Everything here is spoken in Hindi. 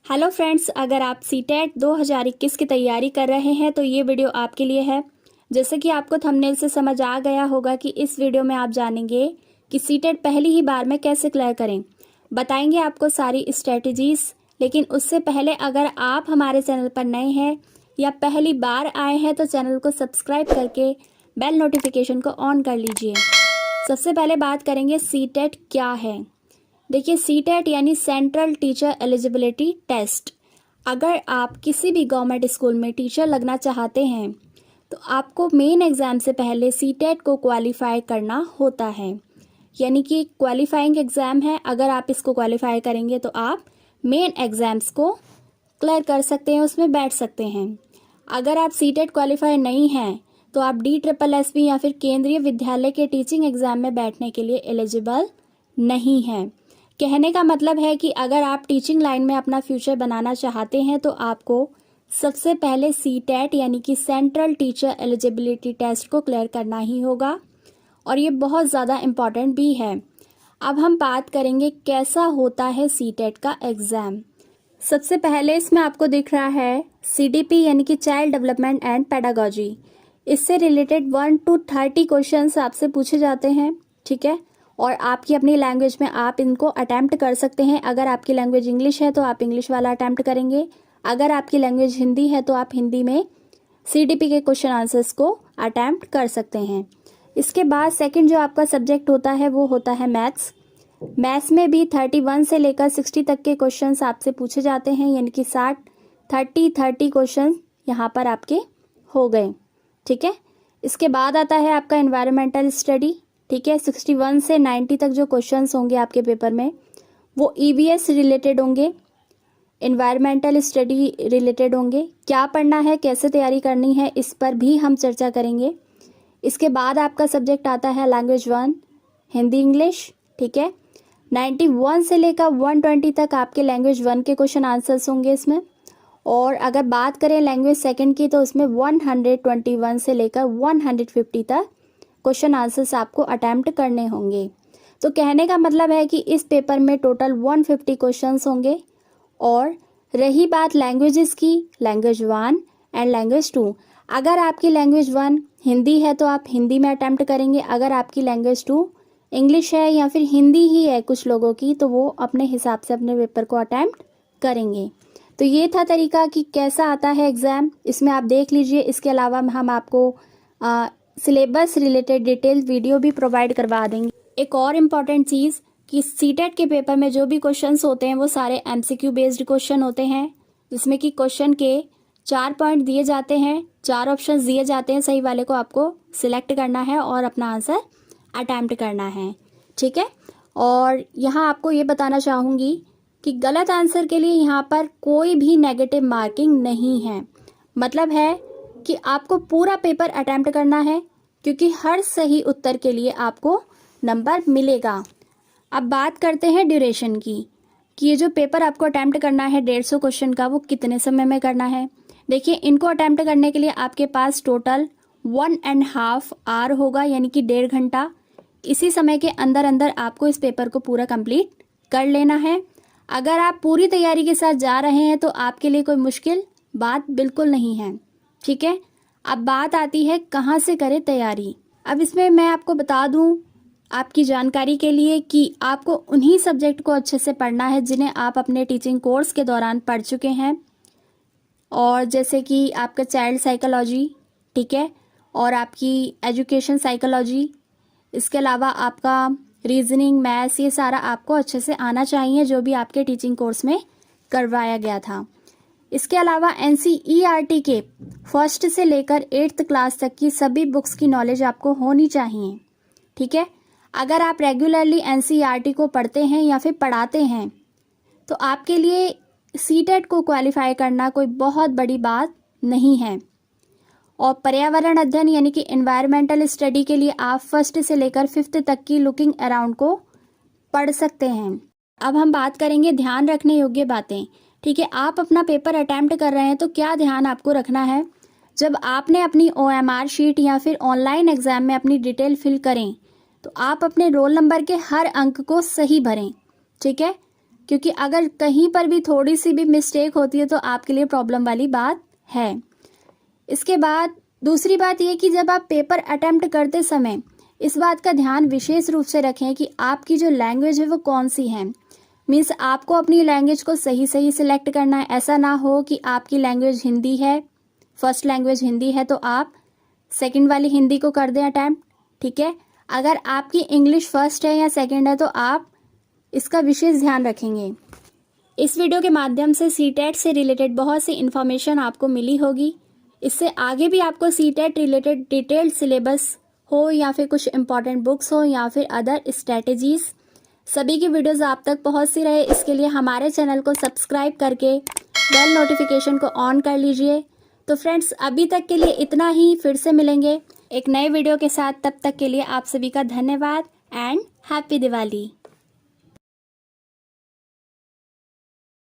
हेलो फ्रेंड्स, अगर आप सीटेट 2021 की तैयारी कर रहे हैं तो ये वीडियो आपके लिए है। जैसे कि आपको थंबनेल से समझ आ गया होगा कि इस वीडियो में आप जानेंगे कि सीटेट पहली ही बार में कैसे क्लियर करें। बताएंगे आपको सारी स्ट्रेटजीज। लेकिन उससे पहले अगर आप हमारे चैनल पर नए हैं या पहली बार आए हैं तो चैनल को सब्सक्राइब करके बेल नोटिफिकेशन को ऑन कर लीजिए। सबसे पहले बात करेंगे सीटेट क्या है। देखिए, सीटेट यानी सेंट्रल टीचर एलिजिबिलिटी टेस्ट। अगर आप किसी भी गवर्नमेंट स्कूल में टीचर लगना चाहते हैं तो आपको मेन एग्ज़ाम से पहले सीटेट को क्वालिफाई करना होता है। यानी कि क्वालिफाइंग एग्ज़ाम है। अगर आप इसको क्वालिफाई करेंगे तो आप मेन एग्ज़ाम्स को क्लियर कर सकते हैं, उसमें बैठ सकते हैं। अगर आप सीटेट क्वालिफाई नहीं हैं तो आप DSSB या फिर केंद्रीय विद्यालय के टीचिंग एग्ज़ाम में बैठने के लिए एलिजिबल नहीं हैं। कहने का मतलब है कि अगर आप टीचिंग लाइन में अपना फ्यूचर बनाना चाहते हैं तो आपको सबसे पहले सीटेट यानी कि सेंट्रल टीचर एलिजिबिलिटी टेस्ट को क्लियर करना ही होगा, और ये बहुत ज़्यादा इम्पॉर्टेंट भी है। अब हम बात करेंगे कैसा होता है सीटेट का एग्ज़ाम। सबसे पहले इसमें आपको दिख रहा है CDP यानी कि चाइल्ड डेवलपमेंट एंड पेडागोजी। इससे रिलेटेड 1 to 30 क्वेश्चंस आपसे पूछे जाते हैं, ठीक है। और आपकी अपनी लैंग्वेज में आप इनको अटैम्प्ट कर सकते हैं। अगर आपकी लैंग्वेज इंग्लिश है तो आप इंग्लिश वाला अटैम्प्ट करेंगे। अगर आपकी लैंग्वेज हिंदी है तो आप हिंदी में CDP के क्वेश्चन आंसर्स को अटैम्प्ट कर सकते हैं। इसके बाद सेकंड जो आपका सब्जेक्ट होता है वो होता है मैथ्स। मैथ्स में भी 31 से लेकर 60 तक के क्वेश्चंस आपसे पूछे जाते हैं, यानी कि 30 क्वेश्चन यहाँ पर आपके हो गए, ठीक है। इसके बाद आता है आपका एनवायरमेंटल स्टडी, ठीक है। 61 से 90 तक जो क्वेश्चंस होंगे आपके पेपर में वो EVS रिलेटेड होंगे, एनवायरमेंटल स्टडी रिलेटेड होंगे। क्या पढ़ना है, कैसे तैयारी करनी है, इस पर भी हम चर्चा करेंगे। इसके बाद आपका सब्जेक्ट आता है लैंग्वेज 1, हिंदी इंग्लिश, ठीक है। 91 से लेकर 120 तक आपके लैंग्वेज 1 के क्वेश्चन आंसर्स होंगे इसमें। और अगर बात करें लैंग्वेज सेकंड की तो उसमें 121 से लेकर 150 तक क्वेश्चन आंसर्स आपको अटैम्प्ट करने होंगे। तो कहने का मतलब है कि इस पेपर में टोटल 150 क्वेश्चंस होंगे। और रही बात लैंग्वेजेस की, लैंग्वेज 1 एंड लैंग्वेज 2। अगर आपकी लैंग्वेज 1 हिंदी है तो आप हिंदी में अटैम्प्ट करेंगे। अगर आपकी लैंग्वेज 2 इंग्लिश है या फिर हिंदी ही है कुछ लोगों की, तो वो अपने हिसाब से अपने पेपर को अटैम्प्ट करेंगे। तो ये था तरीका कि कैसा आता है एग्ज़ाम, इसमें आप देख लीजिए। इसके अलावा हम आपको सिलेबस रिलेटेड डिटेल वीडियो भी प्रोवाइड करवा देंगे। एक और इम्पॉर्टेंट चीज़ कि सीटेट के पेपर में जो भी क्वेश्चंस होते हैं वो सारे MCQ बेस्ड क्वेश्चन होते हैं, जिसमें कि क्वेश्चन के 4 पॉइंट दिए जाते हैं, 4 ऑप्शंस दिए जाते हैं। सही वाले को आपको सिलेक्ट करना है और अपना आंसर अटैम्प्ट करना है, ठीक है। और यहाँ आपको ये बताना चाहूँगी कि गलत आंसर के लिए यहाँ पर कोई भी नेगेटिव मार्किंग नहीं है। मतलब है कि आपको पूरा पेपर अटैम्प्ट करना है, क्योंकि हर सही उत्तर के लिए आपको नंबर मिलेगा। अब बात करते हैं ड्यूरेशन की, कि ये जो पेपर आपको अटैम्प्ट करना है 150 क्वेश्चन का, वो कितने समय में करना है। देखिए, इनको अटैम्प्ट करने के लिए आपके पास टोटल 1.5 आवर होगा, यानी कि 1.5 घंटा। इसी समय के अंदर अंदर आपको इस पेपर को पूरा कंप्लीट कर लेना है। अगर आप पूरी तैयारी के साथ जा रहे हैं तो आपके लिए कोई मुश्किल बात बिल्कुल नहीं है, ठीक है। अब बात आती है कहाँ से करें तैयारी। अब इसमें मैं आपको बता दूं आपकी जानकारी के लिए कि आपको उन्हीं सब्जेक्ट को अच्छे से पढ़ना है जिन्हें आप अपने टीचिंग कोर्स के दौरान पढ़ चुके हैं। और जैसे कि आपका चाइल्ड साइकोलॉजी, ठीक है, और आपकी एजुकेशन साइकोलॉजी, इसके अलावा आपका रीजनिंग, मैथ्स, ये सारा आपको अच्छे से आना चाहिए जो भी आपके टीचिंग कोर्स में करवाया गया था। इसके अलावा NCERT के 1st से लेकर 8th क्लास तक की सभी बुक्स की नॉलेज आपको होनी चाहिए, ठीक है। अगर आप रेगुलरली NCERT को पढ़ते हैं या फिर पढ़ाते हैं तो आपके लिए सीटेट को क्वालिफाई करना कोई बहुत बड़ी बात नहीं है। और पर्यावरण अध्ययन यानी कि एनवायरमेंटल स्टडी के लिए आप 1st से लेकर 5th तक की लुकिंग अराउंड को पढ़ सकते हैं। अब हम बात करेंगे ध्यान रखने योग्य बातें, ठीक है। आप अपना पेपर अटैम्प्ट कर रहे हैं तो क्या ध्यान आपको रखना है। जब आपने अपनी OMR शीट या फिर ऑनलाइन एग्जाम में अपनी डिटेल फिल करें तो आप अपने रोल नंबर के हर अंक को सही भरें, ठीक है। क्योंकि अगर कहीं पर भी थोड़ी सी भी मिस्टेक होती है तो आपके लिए प्रॉब्लम वाली बात है। इसके बाद दूसरी बात ये कि जब आप पेपर अटेम्प्ट करते समय इस बात का ध्यान विशेष रूप से रखें कि आपकी जो लैंग्वेज है वो कौन सी है। मीन्स आपको अपनी लैंग्वेज को सही सिलेक्ट करना है। ऐसा ना हो कि आपकी लैंग्वेज हिंदी है, फर्स्ट लैंग्वेज हिंदी है तो आप सेकंड वाली हिंदी को कर दें अटैम्प्ट, ठीक है। अगर आपकी इंग्लिश फर्स्ट है या सेकंड है तो आप इसका विशेष ध्यान रखेंगे। इस वीडियो के माध्यम से सीटेट से रिलेटेड बहुत सी इन्फॉर्मेशन आपको मिली होगी। इससे आगे भी आपको सीटेट रिलेटेड डिटेल्ड सिलेबस हो या फिर कुछ इंपॉर्टेंट बुक्स हो या फिर अदर स्ट्रेटेजीज, सभी की वीडियोस आप तक पहुंचती रहे, इसके लिए हमारे चैनल को सब्सक्राइब करके बेल नोटिफिकेशन को ऑन कर लीजिए। तो फ्रेंड्स, अभी तक के लिए इतना ही। फिर से मिलेंगे एक नए वीडियो के साथ। तब तक के लिए आप सभी का धन्यवाद एंड हैप्पी दिवाली।